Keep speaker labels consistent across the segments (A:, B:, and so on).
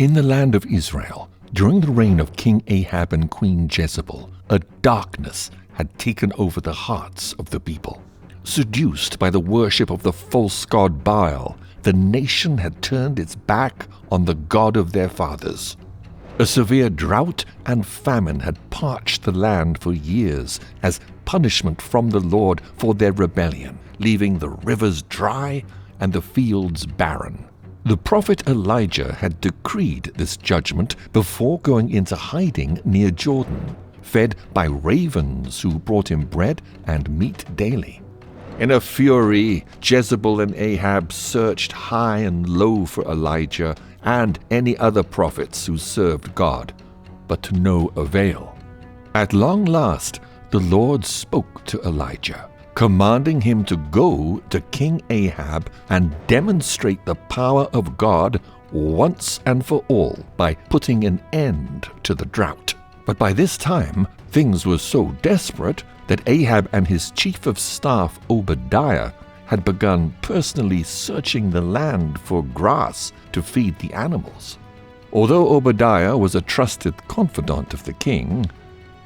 A: In the land of Israel, during the reign of King Ahab and Queen Jezebel, a darkness had taken over the hearts of the people. Seduced by the worship of the false god Baal, the nation had turned its back on the God of their fathers. A severe drought and famine had parched the land for years as punishment from the Lord for their rebellion, leaving the rivers dry and the fields barren. The prophet Elijah had decreed this judgment before going into hiding near Jordan, fed by ravens who brought him bread and meat daily. In a fury, Jezebel and Ahab searched high and low for Elijah and any other prophets who served God, but to no avail. At long last, the Lord spoke to Elijah, commanding him to go to King Ahab and demonstrate the power of God once and for all by putting an end to the drought. But by this time, things were so desperate that Ahab and his chief of staff Obadiah had begun personally searching the land for grass to feed the animals. Although Obadiah was a trusted confidant of the king,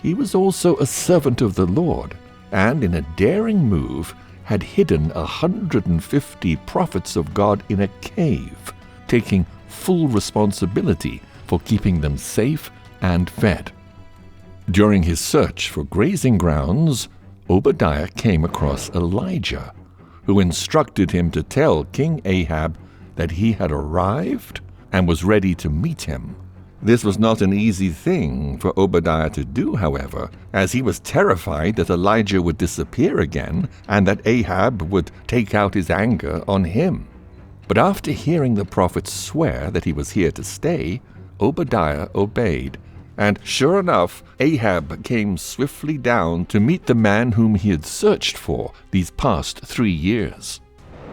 A: he was also a servant of the Lord, and in a daring move had hidden 150 prophets of God in a cave, taking full responsibility for keeping them safe and fed. During his search for grazing grounds, Obadiah came across Elijah, who instructed him to tell King Ahab that he had arrived and was ready to meet him. This was not an easy thing for Obadiah to do, however, as he was terrified that Elijah would disappear again and that Ahab would take out his anger on him. But after hearing the prophet swear that he was here to stay, Obadiah obeyed. And sure enough, Ahab came swiftly down to meet the man whom he had searched for these past 3 years.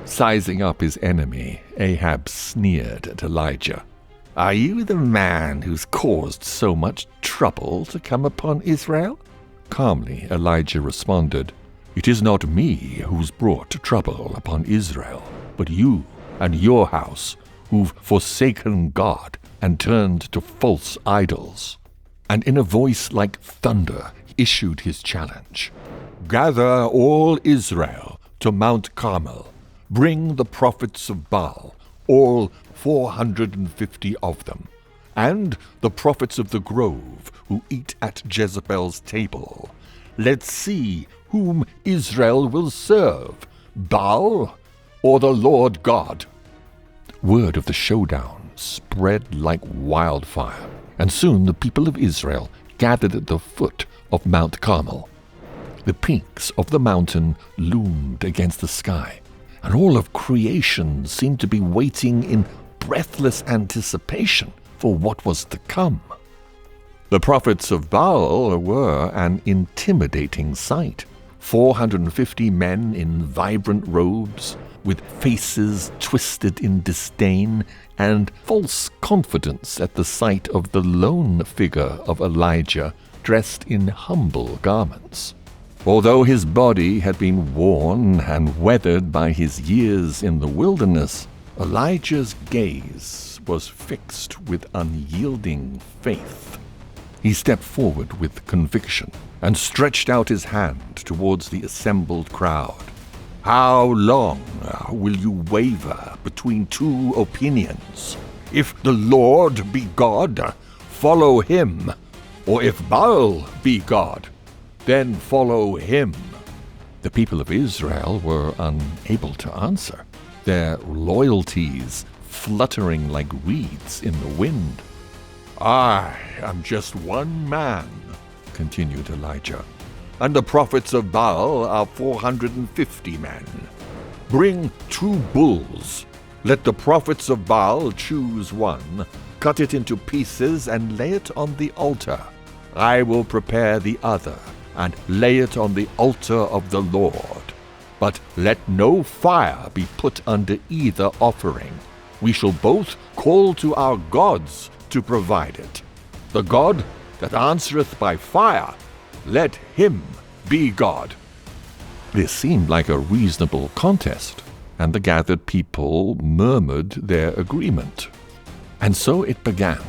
A: Sizing up his enemy, Ahab sneered at Elijah. "Are you the man who's caused so much trouble to come upon Israel?" Calmly, Elijah responded, "It is not me who's brought trouble upon Israel, but you and your house who've forsaken God and turned to false idols." And in a voice like thunder issued his challenge. "Gather all Israel to Mount Carmel. Bring the prophets of Baal, all 450 of them, and the prophets of the grove who eat at Jezebel's table. Let's see whom Israel will serve, Baal or the Lord God." Word of the showdown spread like wildfire, and soon the people of Israel gathered at the foot of Mount Carmel. The peaks of the mountain loomed against the sky, and all of creation seemed to be waiting in breathless anticipation for what was to come. The prophets of Baal were an intimidating sight. 450 men in vibrant robes, with faces twisted in disdain and false confidence at the sight of the lone figure of Elijah dressed in humble garments. Although his body had been worn and weathered by his years in the wilderness, Elijah's gaze was fixed with unyielding faith. He stepped forward with conviction and stretched out his hand towards the assembled crowd. "How long will you waver between two opinions? If the Lord be God, follow him, or if Baal be God, then follow him." The people of Israel were unable to answer, their loyalties fluttering like reeds in the wind. "I am just one man," continued Elijah, "and the prophets of Baal are 450 men. Bring 2 bulls. Let the prophets of Baal choose one, cut it into pieces, and lay it on the altar. I will prepare the other and lay it on the altar of the Lord. But let no fire be put under either offering. We shall both call to our gods to provide it. The God that answereth by fire, let him be God." This seemed like a reasonable contest, and the gathered people murmured their agreement. And so it began.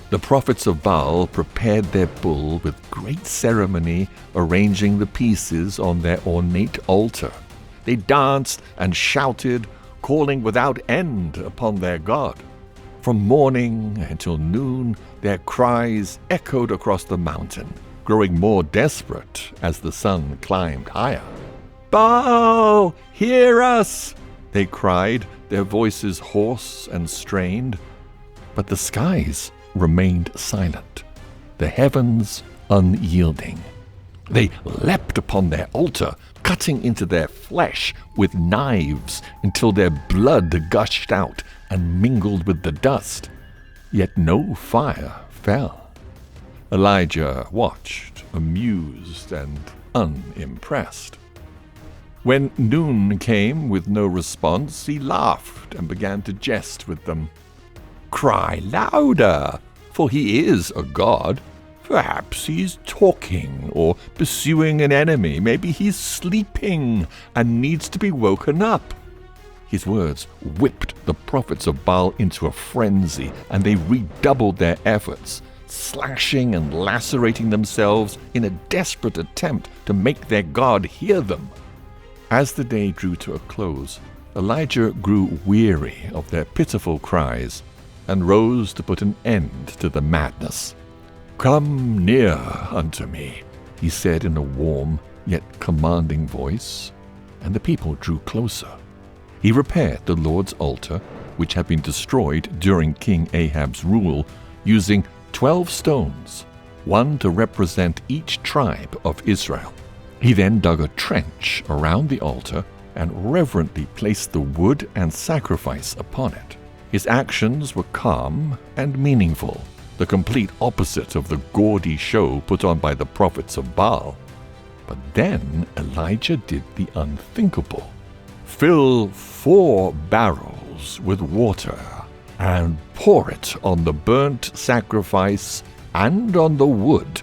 A: The prophets of Baal prepared their bull with great ceremony, arranging the pieces on their ornate altar. They danced and shouted, calling without end upon their god. From morning until noon, their cries echoed across the mountain, growing more desperate as the sun climbed higher. "Baal, hear us!" they cried, their voices hoarse and strained. But the skies remained silent, the heavens unyielding. They leapt upon their altar, cutting into their flesh with knives until their blood gushed out and mingled with the dust. Yet no fire fell. Elijah watched, amused and unimpressed. When noon came with no response, he laughed and began to jest with them. "Cry louder, for he is a god. Perhaps he's talking or pursuing an enemy. Maybe he's sleeping and needs to be woken up." His words whipped the prophets of Baal into a frenzy, and they redoubled their efforts, slashing and lacerating themselves in a desperate attempt to make their God hear them. As the day drew to a close, Elijah grew weary of their pitiful cries and rose to put an end to the madness. "Come near unto me," he said in a warm yet commanding voice, and the people drew closer. He repaired the Lord's altar, which had been destroyed during King Ahab's rule, using 12 stones, one to represent each tribe of Israel. He then dug a trench around the altar and reverently placed the wood and sacrifice upon it. His actions were calm and meaningful, the complete opposite of the gaudy show put on by the prophets of Baal. But then Elijah did the unthinkable. "Fill 4 barrels with water and pour it on the burnt sacrifice and on the wood,"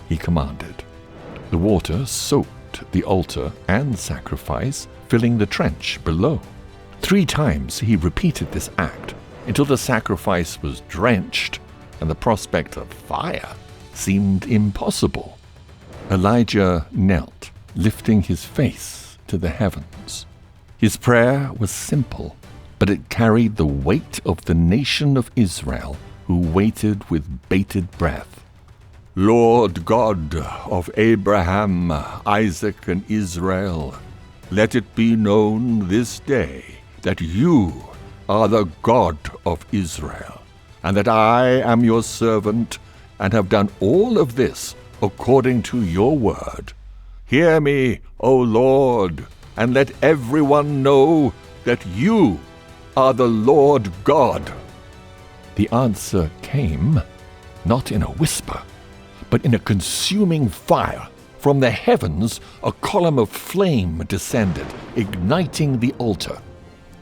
A: he commanded. The water soaked the altar and sacrifice, filling the trench below. 3 times he repeated this act until the sacrifice was drenched and the prospect of fire seemed impossible. Elijah knelt, lifting his face to the heavens. His prayer was simple, but it carried the weight of the nation of Israel, who waited with bated breath. "Lord God of Abraham, Isaac, and Israel, let it be known this day that you are the God of Israel, and that I am your servant, and have done all of this according to your word. Hear me, O Lord, and let everyone know that you are the Lord God." The answer came, not in a whisper, but in a consuming fire. From the heavens, a column of flame descended, igniting the altar.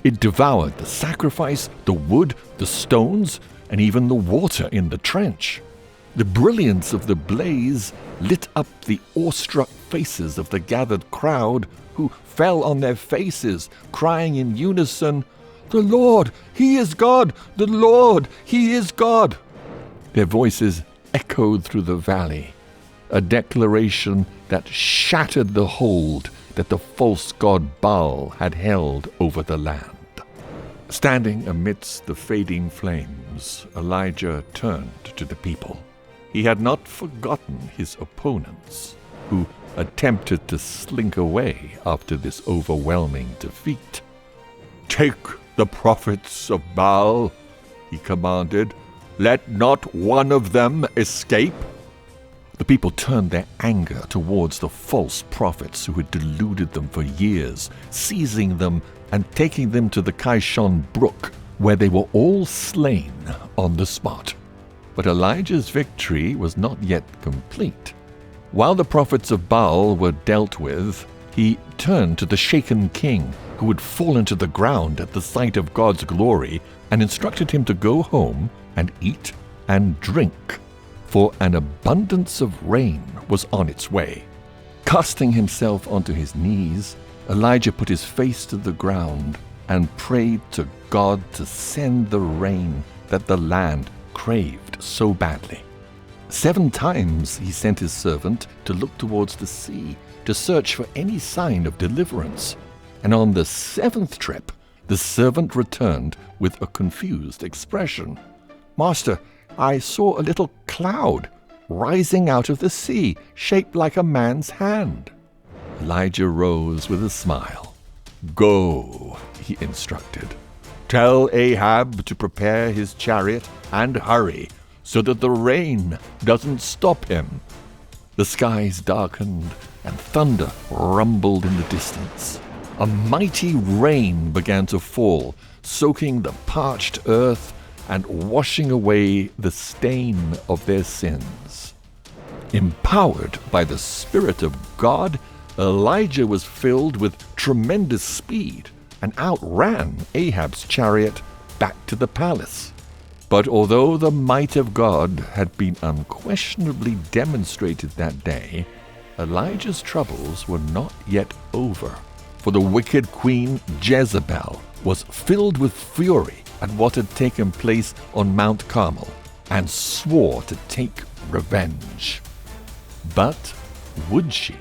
A: It devoured the sacrifice, the wood, the stones, and even the water in the trench. The brilliance of the blaze lit up the awestruck faces of the gathered crowd, who fell on their faces, crying in unison, "The Lord, He is God! The Lord, He is God!" Their voices echoed through the valley, a declaration that shattered the hold that the false god Baal had held over the land. Standing amidst the fading flames, Elijah turned to the people. He had not forgotten his opponents, who attempted to slink away after this overwhelming defeat. "Take the prophets of Baal," he commanded. "Let not one of them escape." The people turned their anger towards the false prophets who had deluded them for years, seizing them and taking them to the Kishon brook, where they were all slain on the spot. But Elijah's victory was not yet complete. While the prophets of Baal were dealt with, he turned to the shaken king, who had fallen to the ground at the sight of God's glory, and instructed him to go home and eat and drink, for an abundance of rain was on its way. Casting himself onto his knees, Elijah put his face to the ground and prayed to God to send the rain that the land craved so badly. 7 times he sent his servant to look towards the sea to search for any sign of deliverance. And on the 7th trip, the servant returned with a confused expression. "Master, I saw a little cloud rising out of the sea, shaped like a man's hand." Elijah rose with a smile. "Go," he instructed. "Tell Ahab to prepare his chariot and hurry, so that the rain doesn't stop him." The skies darkened and thunder rumbled in the distance. A mighty rain began to fall, soaking the parched earth and washing away the stain of their sins. Empowered by the Spirit of God, Elijah was filled with tremendous speed and outran Ahab's chariot back to the palace. But although the might of God had been unquestionably demonstrated that day, Elijah's troubles were not yet over. For the wicked queen Jezebel was filled with fury at what had taken place on Mount Carmel and swore to take revenge. But would she?